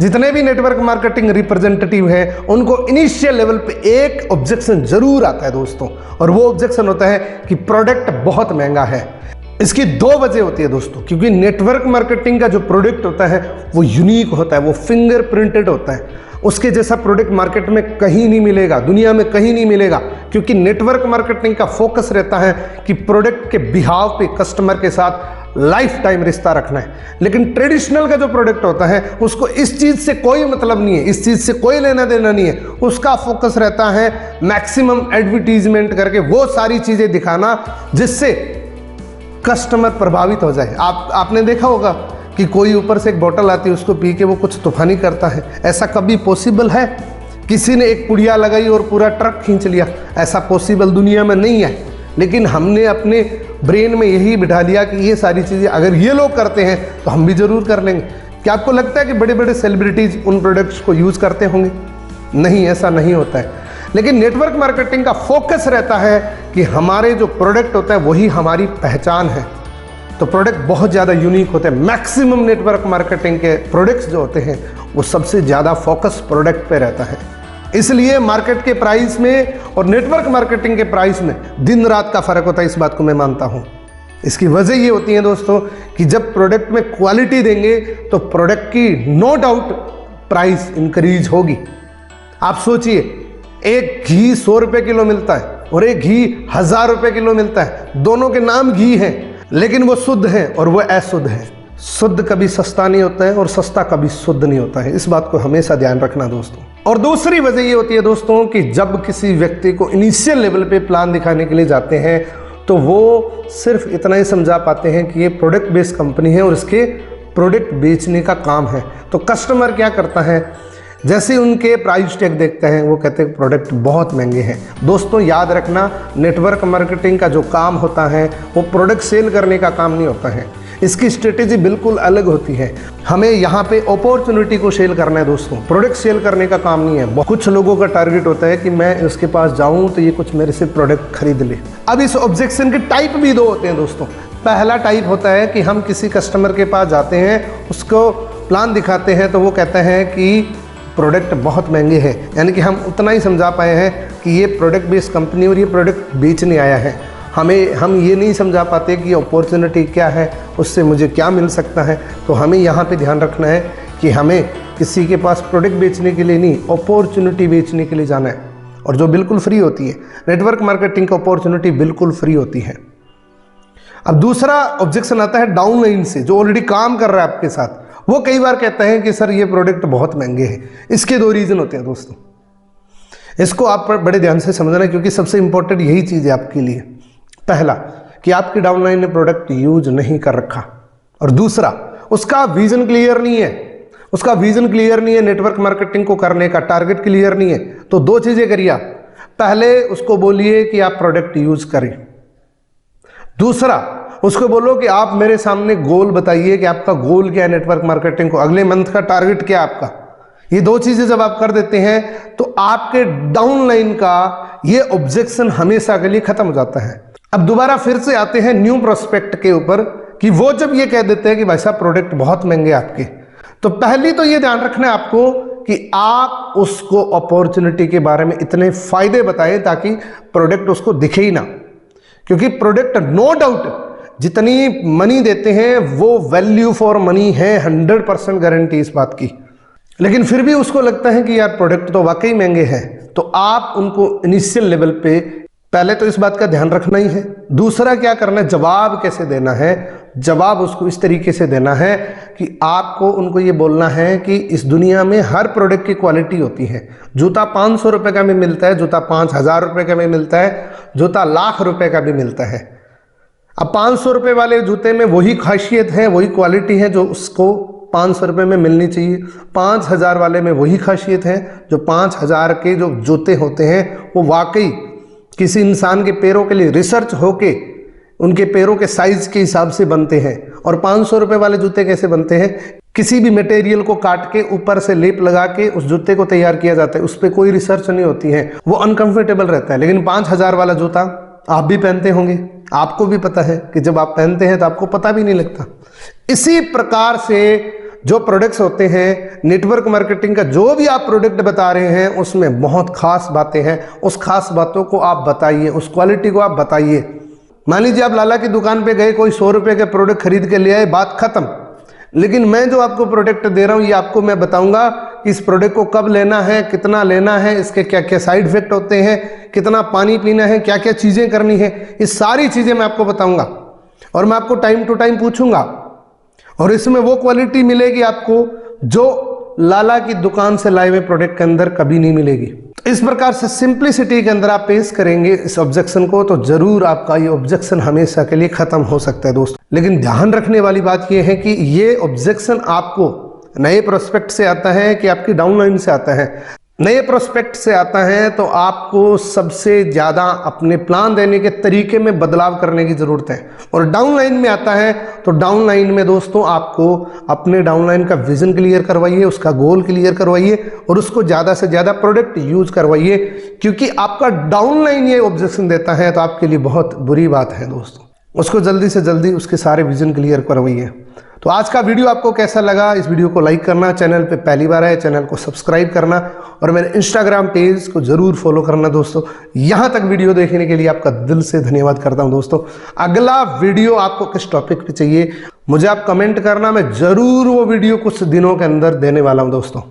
जितने भी network marketing representative है उनको इनिशियल लेवल पे एक ऑब्जेक्शन जरूर आता है दोस्तों, और वो ऑब्जेक्शन होता है कि प्रोडक्ट बहुत महंगा है। इसकी दो वजह होती है दोस्तों, क्योंकि नेटवर्क मार्केटिंग का जो प्रोडक्ट होता है वो यूनिक होता है, वो फिंगर प्रिंटेड होता है। उसके जैसा प्रोडक्ट मार्केट में कहीं नहीं मिलेगा, दुनिया में कहीं नहीं मिलेगा, क्योंकि नेटवर्क मार्केटिंग का फोकस रहता है कि प्रोडक्ट के बिहाव पे कस्टमर के साथ लाइफ टाइम रिश्ता रखना है। लेकिन ट्रेडिशनल का जो प्रोडक्ट होता है उसको इस चीज़ से कोई मतलब नहीं है, इस चीज़ से कोई लेना देना नहीं है। उसका फोकस रहता है मैक्सिमम एडवर्टीजमेंट करके वो सारी चीज़ें दिखाना जिससे कस्टमर प्रभावित हो जाए। आपने देखा होगा कि कोई ऊपर से एक बोतल आती है, उसको पी के वो कुछ तूफानी करता है। ऐसा कभी पॉसिबल है? किसी ने एक पुड़िया लगाई और पूरा ट्रक खींच लिया, ऐसा पॉसिबल दुनिया में नहीं है। लेकिन हमने अपने ब्रेन में यही बिठा लिया कि ये सारी चीज़ें अगर ये लोग करते हैं तो हम भी ज़रूर कर लेंगे। क्या आपको लगता है कि बड़े बड़े सेलिब्रिटीज़ उन प्रोडक्ट्स को यूज़ करते होंगे? नहीं, ऐसा नहीं होता है। लेकिन नेटवर्क मार्केटिंग का फोकस रहता है कि हमारे जो प्रोडक्ट होता है वही हमारी पहचान है। तो प्रोडक्ट बहुत ज़्यादा यूनिक होते हैं। मैक्सिमम नेटवर्क मार्केटिंग के प्रोडक्ट्स जो होते हैं वो सबसे ज़्यादा फोकस प्रोडक्ट पे रहता है। इसलिए मार्केट के प्राइस में और नेटवर्क मार्केटिंग के प्राइस में दिन रात का फ़र्क होता है, इस बात को मैं मानता हूँ। इसकी वजह ये होती है दोस्तों कि जब प्रोडक्ट में क्वालिटी देंगे तो प्रोडक्ट की नो डाउट प्राइस इंक्रीज होगी। आप सोचिए, एक घी 100 रुपये किलो मिलता है और एक घी 1000 रुपये किलो मिलता है। दोनों के नाम घी हैं, लेकिन वो शुद्ध है और वो अशुद्ध है। शुद्ध कभी सस्ता नहीं होता है और सस्ता कभी शुद्ध नहीं होता है। इस बात को हमेशा ध्यान रखना दोस्तों। और दूसरी वजह ये होती है दोस्तों कि जब किसी व्यक्ति को इनिशियल लेवल पे प्लान दिखाने के लिए जाते हैं तो वो सिर्फ इतना ही समझा पाते हैं कि ये प्रोडक्ट बेस्ड कंपनी है और इसके प्रोडक्ट बेचने का काम है। तो कस्टमर क्या करता है, जैसे उनके प्राइस टैग देखते हैं वो कहते हैं प्रोडक्ट बहुत महंगे हैं। दोस्तों याद रखना, नेटवर्क मार्केटिंग का जो काम होता है वो प्रोडक्ट सेल करने का काम नहीं होता है। इसकी स्ट्रेटेजी बिल्कुल अलग होती है। हमें यहाँ पे अपॉर्चुनिटी को सेल करना है दोस्तों, प्रोडक्ट सेल करने का काम नहीं है। कुछ लोगों का टारगेट होता है कि मैं उसके पास जाऊँ तो ये कुछ मेरे से प्रोडक्ट खरीद ले। अब इस ऑब्जेक्शन के टाइप भी दो होते हैं दोस्तों। पहला टाइप होता है कि हम किसी कस्टमर के पास जाते हैं, उसको प्लान दिखाते हैं तो वो कहते हैं कि प्रोडक्ट बहुत महंगे हैं, यानी कि हम उतना ही समझा पाए हैं कि ये प्रोडक्ट बेस्ड कंपनी और ये प्रोडक्ट बेचने आया है। हम ये नहीं समझा पाते कि अपॉर्चुनिटी क्या है, उससे मुझे क्या मिल सकता है। तो हमें यहाँ पे ध्यान रखना है कि हमें किसी के पास प्रोडक्ट बेचने के लिए नहीं, अपॉर्चुनिटी बेचने के लिए जाना है, और जो बिल्कुल फ्री होती है। नेटवर्क मार्केटिंग की अपॉर्चुनिटी बिल्कुल फ्री होती है। अब दूसरा ऑब्जेक्शन आता है डाउनलाइन से, जो ऑलरेडी काम कर रहा है आपके साथ। वो कई बार कहता है कि सर ये प्रोडक्ट बहुत महंगे हैं। इसके दो रीज़न होते हैं दोस्तों, इसको आप बड़े ध्यान से समझना, क्योंकि सबसे इंपॉर्टेंट यही चीज़ है आपके लिए। पहला कि आपकी डाउनलाइन ने प्रोडक्ट यूज नहीं कर रखा, और दूसरा उसका विजन क्लियर नहीं है। उसका विजन क्लियर नहीं है नेटवर्क मार्केटिंग को करने का, टारगेट क्लियर नहीं है। तो दो चीज़ें करिए आप, पहले उसको बोलिए कि आप प्रोडक्ट यूज करें, दूसरा उसको बोलो कि आप मेरे सामने गोल बताइए कि आपका गोल क्या है नेटवर्क मार्केटिंग को, अगले मंथ का टारगेट क्या है आपका। ये दो चीजें जब आप कर देते हैं तो आपके डाउनलाइन का ये ऑब्जेक्शन हमेशा के लिए खत्म हो जाता है। अब दोबारा फिर से आते हैं न्यू प्रोस्पेक्ट के ऊपर कि वो जब ये कह देते हैं कि भाई साहब प्रोडक्ट बहुत महंगे आपके, तो पहली तो ये ध्यान रखना है आपको कि आप उसको अपॉर्चुनिटी के बारे में इतने फायदे बताएं ताकि प्रोडक्ट उसको दिखे ही ना। क्योंकि प्रोडक्ट नो डाउट जितनी मनी देते हैं वो वैल्यू फॉर मनी है, 100% गारंटी इस बात की। लेकिन फिर भी उसको लगता है कि यार प्रोडक्ट तो वाकई महंगे हैं, तो आप उनको इनिशियल लेवल पे पहले तो इस बात का ध्यान रखना ही है। दूसरा क्या करना है, जवाब कैसे देना है। जवाब उसको इस तरीके से देना है कि आपको उनको ये बोलना है कि इस दुनिया में हर प्रोडक्ट की क्वालिटी होती है। जूता 500 रुपये का भी मिलता है, जूता 5000 रुपये का भी मिलता है, जूता लाख रुपए का भी मिलता है। अब 500 रुपये वाले जूते में वही खासियत है, वही क्वालिटी है जो उसको 500 रुपये में मिलनी चाहिए। 5000 वाले में वही खासियत है, जो 5000 के जो जूते होते हैं वो वाकई किसी इंसान के पैरों के लिए रिसर्च होके उनके पैरों के साइज के हिसाब से बनते हैं। और 500 रुपये वाले जूते कैसे बनते हैं, किसी भी मटेरियल को काट के ऊपर से लेप लगा के उस जूते को तैयार किया जाता है, उस पर कोई रिसर्च नहीं होती है, वो अनकंफर्टेबल रहता है। लेकिन 5000 वाला जूता आप भी पहनते होंगे, आपको भी पता है कि जब आप पहनते हैं तो आपको पता भी नहीं लगता। इसी प्रकार से जो प्रोडक्ट्स होते हैं, नेटवर्क मार्केटिंग का जो भी आप प्रोडक्ट बता रहे हैं उसमें बहुत खास बातें हैं। उस खास बातों को आप बताइए, उस क्वालिटी को आप बताइए। मान लीजिए आप लाला की दुकान पे गए, कोई 100 रुपये के प्रोडक्ट खरीद के ले आए, बात खत्म। लेकिन मैं जो आपको प्रोडक्ट दे रहा हूँ ये आपको मैं बताऊंगा कि इस प्रोडक्ट को कब लेना है, कितना लेना है, इसके क्या क्या साइड इफेक्ट होते हैं, कितना पानी पीना है, क्या क्या चीज़ें करनी है, ये सारी चीज़ें मैं आपको बताऊंगा। और मैं आपको टाइम टू टाइम पूछूंगा और इसमें वो क्वालिटी मिलेगी आपको जो लाला की दुकान से लाए हुए प्रोडक्ट के अंदर कभी नहीं मिलेगी। तो इस प्रकार से सिंप्लिसिटी के अंदर आप पेश करेंगे इस ऑब्जेक्शन को तो जरूर आपका ये ऑब्जेक्शन हमेशा के लिए खत्म हो सकता है दोस्तों। लेकिन ध्यान रखने वाली बात ये है कि ये ऑब्जेक्शन आपको नए प्रोस्पेक्ट से आता है कि आपकी डाउनलाइन से आता है। नए प्रोस्पेक्ट से आता है तो आपको सबसे ज़्यादा अपने प्लान देने के तरीके में बदलाव करने की ज़रूरत है। और डाउनलाइन में आता है तो डाउनलाइन में दोस्तों आपको अपने डाउनलाइन का विजन क्लियर करवाइए, उसका गोल क्लियर करवाइए और उसको ज़्यादा से ज़्यादा प्रोडक्ट यूज करवाइए। क्योंकि आपका डाउनलाइन ये ऑब्जेक्शन देता है तो आपके लिए बहुत बुरी बात है दोस्तों। उसको जल्दी से जल्दी उसके सारे विजन क्लियर करवाइए। तो आज का वीडियो आपको कैसा लगा? इस वीडियो को लाइक करना, चैनल पे पहली बार है चैनल को सब्सक्राइब करना और मेरे इंस्टाग्राम पेज को जरूर फॉलो करना दोस्तों। यहाँ तक वीडियो देखने के लिए आपका दिल से धन्यवाद करता हूँ दोस्तों। अगला वीडियो आपको किस टॉपिक पे चाहिए मुझे आप कमेंट करना, मैं जरूर वो वीडियो कुछ दिनों के अंदर देने वाला हूँ दोस्तों।